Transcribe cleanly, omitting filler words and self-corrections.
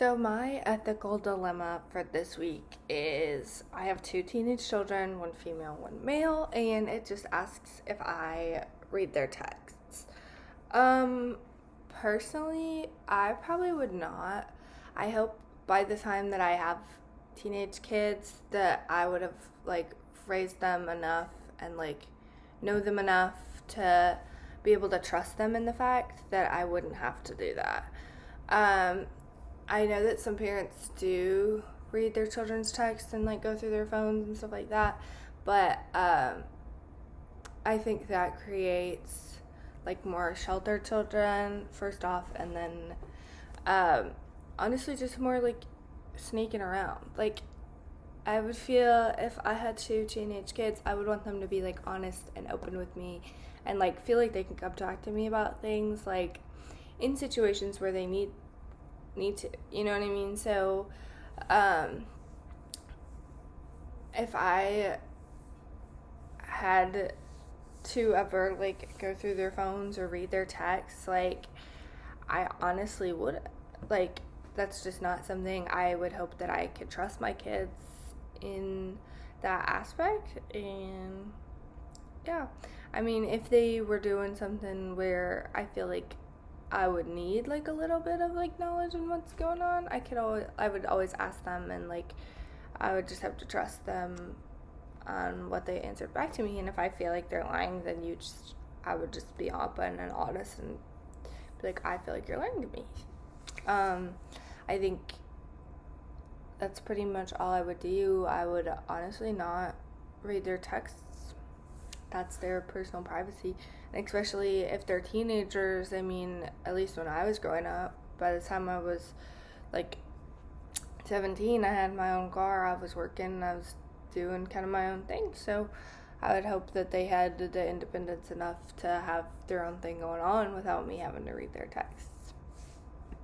So, my ethical dilemma for this week is I have two teenage children, one female, one male, and it just asks if I read their texts. Um, Personally, I probably would not. I hope by the time that I have teenage kids that I would have raised them enough and know them enough to be able to trust them in the fact that I wouldn't have to do that. Um, I know that some parents do read their children's texts and go through their phones and stuff like that, but I think that creates more sheltered children first off, and then um, honestly just more sneaking around. I would feel if I had two teenage kids, I would want them to be honest and open with me, and feel like they can come talk to me about things in situations where they need to, you know what I mean? So um if I had to ever go through their phones or read their texts, I honestly would, like that's just not something I would hope that I could trust my kids in that aspect. And yeah, I mean, if they were doing something where I feel like I would need a little bit of knowledge on what's going on, I would always ask them, and I would just have to trust them on what they answered back to me. And if I feel like they're lying, then I would just be open and honest and be like, I feel like you're lying to me. I think that's pretty much all I would do. I would honestly not read their texts. That's their personal privacy. And especially if they're teenagers, I mean, at least when I was growing up, by the time I was like 17, I had my own car, I was working, I was doing kind of my own thing. So I would hope that they had the independence enough to have their own thing going on without me having to read their texts.